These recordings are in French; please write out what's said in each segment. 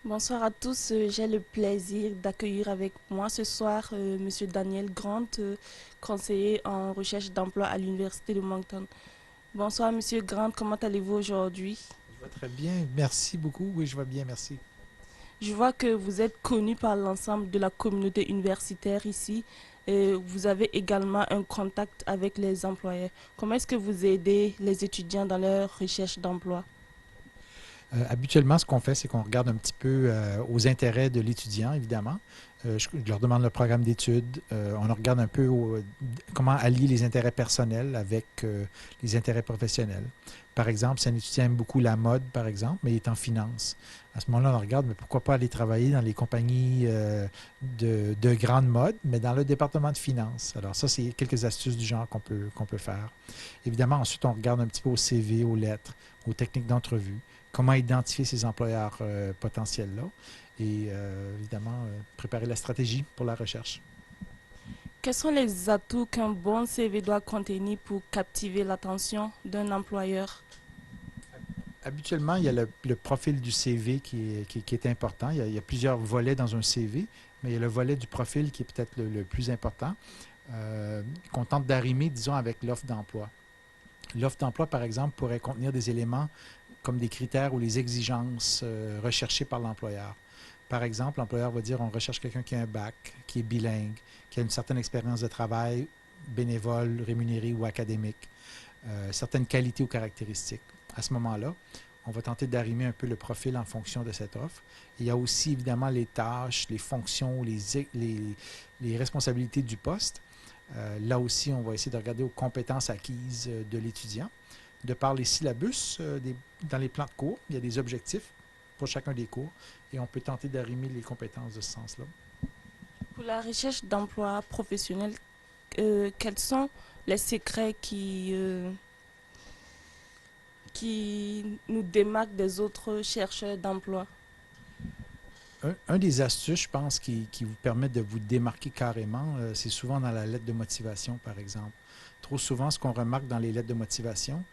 Bonsoir à tous. J'ai le plaisir d'accueillir avec moi ce soir Monsieur Daniel Grant, conseiller en recherche d'emploi à l'Université de Moncton. Bonsoir Monsieur Grant, comment allez-vous aujourd'hui? Je vais très bien. Merci beaucoup. Oui, je vais bien, merci. Je vois que vous êtes connu par l'ensemble de la communauté universitaire ici. Et vous avez également un contact avec les employeurs. Comment est-ce que vous aidez les étudiants dans leur recherche d'emploi? Habituellement, ce qu'on fait, c'est qu'on regarde un petit peu aux intérêts de l'étudiant, évidemment. Je leur demande le programme d'études. On regarde un peu comment allier les intérêts personnels avec les intérêts professionnels. Par exemple, si un étudiant aime beaucoup la mode, par exemple, mais il est en finance, à ce moment-là, on regarde, mais pourquoi pas aller travailler dans les compagnies de grande mode, mais dans le département de finance. Alors ça, c'est quelques astuces du genre qu'on peut faire. Évidemment, ensuite, on regarde un petit peu au CV, aux lettres, aux techniques d'entrevue, comment identifier ces employeurs potentiels-là et évidemment préparer la stratégie pour la recherche. Quels sont les atouts qu'un bon CV doit contenir pour captiver l'attention d'un employeur? Habituellement, il y a le profil du CV qui est important. Il y a plusieurs volets dans un CV, mais il y a le volet du profil qui est peut-être le plus important, qu'on tente d'arrimer, disons, avec l'offre d'emploi. L'offre d'emploi, par exemple, pourrait contenir des éléments comme des critères ou les exigences recherchées par l'employeur. Par exemple, l'employeur va dire on recherche quelqu'un qui a un bac, qui est bilingue, qui a une certaine expérience de travail bénévole, rémunérée ou académique, certaines qualités ou caractéristiques. À ce moment-là, on va tenter d'arrimer un peu le profil en fonction de cette offre. Il y a aussi évidemment les tâches, les fonctions, les responsabilités du poste. Là aussi, on va essayer de regarder aux compétences acquises de l'étudiant. De par les syllabus, dans les plans de cours, il y a des objectifs pour chacun des cours et on peut tenter d'arrimer les compétences de ce sens-là. Pour la recherche d'emploi professionnel, quels sont les secrets qui nous démarquent des autres chercheurs d'emploi? Un des astuces, je pense, qui vous permet de vous démarquer carrément, c'est souvent dans la lettre de motivation, par exemple. Trop souvent, ce qu'on remarque dans les lettres de motivation,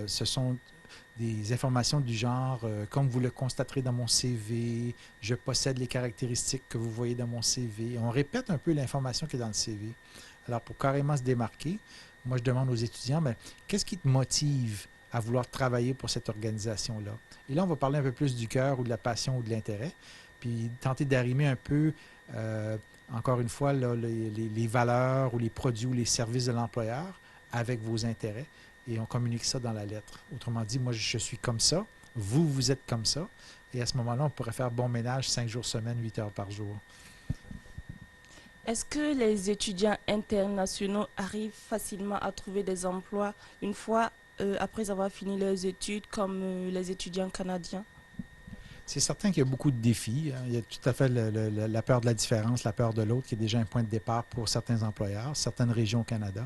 ce sont des informations du genre, comme vous le constaterez dans mon CV, je possède les caractéristiques que vous voyez dans mon CV. On répète un peu l'information qui est dans le CV. Alors, pour carrément se démarquer, moi, je demande aux étudiants, mais qu'est-ce qui te motive à vouloir travailler pour cette organisation-là? Et là, on va parler un peu plus du cœur ou de la passion ou de l'intérêt, puis tenter d'arrimer un peu, euh, encore une fois, là, les valeurs ou les produits ou les services de l'employeur avec vos intérêts. Et on communique ça dans la lettre. Autrement dit, moi, je suis comme ça, vous êtes comme ça. Et à ce moment-là, on pourrait faire bon ménage 5 jours semaine, 8 heures par jour. Est-ce que les étudiants internationaux arrivent facilement à trouver des emplois une fois après avoir fini leurs études comme les étudiants canadiens? C'est certain qu'il y a beaucoup de défis. Il y a tout à fait la peur de la différence, la peur de l'autre, qui est déjà un point de départ pour certains employeurs, certaines régions au Canada.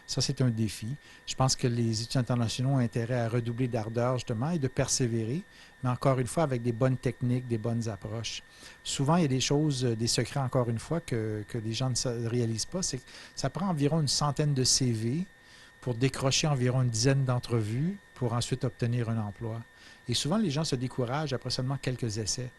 Ça, c'est un défi. Je pense que les étudiants internationaux ont intérêt à redoubler d'ardeur, justement, et de persévérer, mais encore une fois, avec des bonnes techniques, des bonnes approches. Souvent, il y a des choses, des secrets, encore une fois, que les gens ne réalisent pas. C'est que ça prend environ une centaine de CV pour décrocher environ une dizaine d'entrevues pour ensuite obtenir un emploi. Et souvent, les gens se découragent après seulement quelques essais.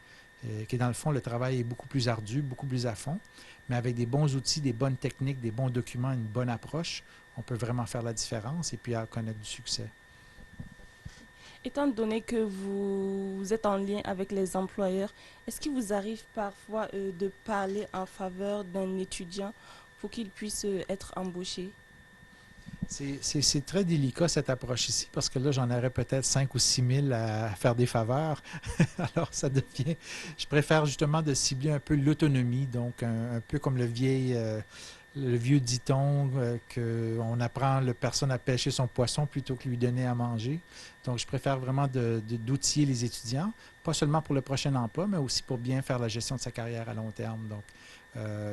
Que dans le fond, le travail est beaucoup plus ardu, beaucoup plus à fond, mais avec des bons outils, des bonnes techniques, des bons documents, une bonne approche, on peut vraiment faire la différence et puis connaître du succès. Étant donné que vous êtes en lien avec les employeurs, est-ce qu'il vous arrive parfois de parler en faveur d'un étudiant pour qu'il puisse être embauché? C'est très délicat cette approche ici parce que là, j'en aurais peut-être 5 ou 6 000 à faire des faveurs. Alors, ça devient. Je préfère justement de cibler un peu l'autonomie, donc un peu comme le vieux dit-on qu'on apprend la personne à pêcher son poisson plutôt que lui donner à manger. Donc, je préfère vraiment d'outiller les étudiants, pas seulement pour le prochain emploi, mais aussi pour bien faire la gestion de sa carrière à long terme. Donc,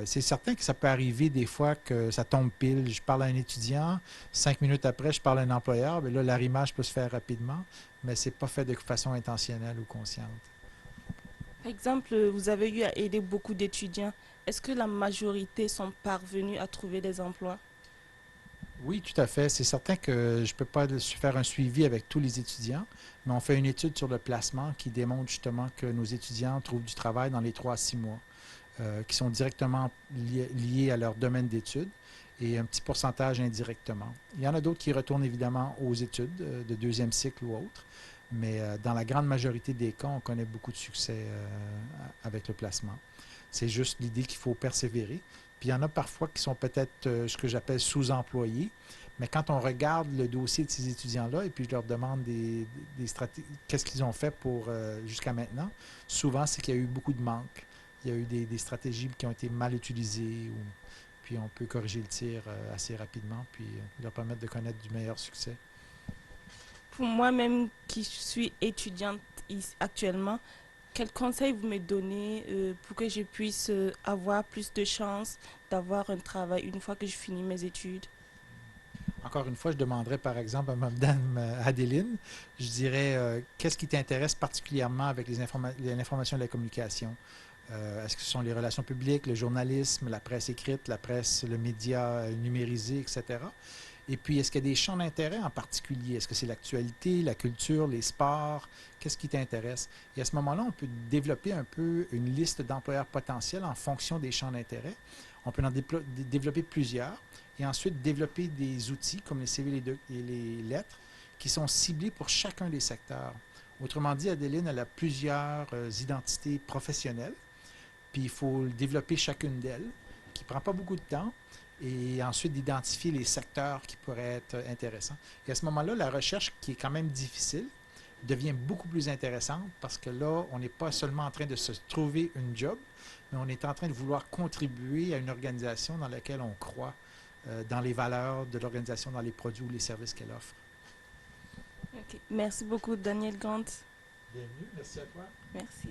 c'est certain que ça peut arriver des fois que ça tombe pile. Je parle à un étudiant, 5 minutes après, je parle à un employeur. Mais là, l'arrimage peut se faire rapidement, mais c'est pas fait de façon intentionnelle ou consciente. Par exemple, vous avez eu à aider beaucoup d'étudiants. Est-ce que la majorité sont parvenus à trouver des emplois? Oui, tout à fait. C'est certain que je ne peux pas faire un suivi avec tous les étudiants, mais on fait une étude sur le placement qui démontre justement que nos étudiants trouvent du travail dans les 3 à 6 mois, qui sont directement liés à leur domaine d'études et un petit pourcentage indirectement. Il y en a d'autres qui retournent évidemment aux études de deuxième cycle ou autre, mais dans la grande majorité des cas, on connaît beaucoup de succès avec le placement. C'est juste l'idée qu'il faut persévérer. Puis il y en a parfois qui sont peut-être ce que j'appelle sous-employés. Mais quand on regarde le dossier de ces étudiants-là et puis je leur demande des stratégies, qu'est-ce qu'ils ont fait pour jusqu'à maintenant, souvent c'est qu'il y a eu beaucoup de manques. Il y a eu des stratégies qui ont été mal utilisées ou puis on peut corriger le tir assez rapidement puis leur permettre de connaître du meilleur succès. Pour moi-même qui suis étudiante actuellement, quels conseils vous me donnez pour que je puisse avoir plus de chances d'avoir un travail une fois que je finis mes études? Encore une fois, je demanderais par exemple à Mme Adeline, je dirais qu'est-ce qui t'intéresse particulièrement avec l'information et la communication? Est-ce que ce sont les relations publiques, le journalisme, la presse écrite, la presse, le média numérisé, etc. Et puis, est-ce qu'il y a des champs d'intérêt en particulier? Est-ce que c'est l'actualité, la culture, les sports? Qu'est-ce qui t'intéresse? Et à ce moment-là, on peut développer un peu une liste d'employeurs potentiels en fonction des champs d'intérêt. On peut en développer plusieurs et ensuite développer des outils comme les CV et les lettres qui sont ciblés pour chacun des secteurs. Autrement dit, Adeline, elle a plusieurs identités professionnelles, puis il faut développer chacune d'elles, qui ne prend pas beaucoup de temps, et ensuite d'identifier les secteurs qui pourraient être intéressants. Et à ce moment-là, la recherche, qui est quand même difficile, devient beaucoup plus intéressante parce que là, on n'est pas seulement en train de se trouver une job, mais on est en train de vouloir contribuer à une organisation dans laquelle on croit, dans les valeurs de l'organisation, dans les produits ou les services qu'elle offre. Ok. Merci beaucoup, Daniel Gant. Bienvenue, merci à toi. Merci.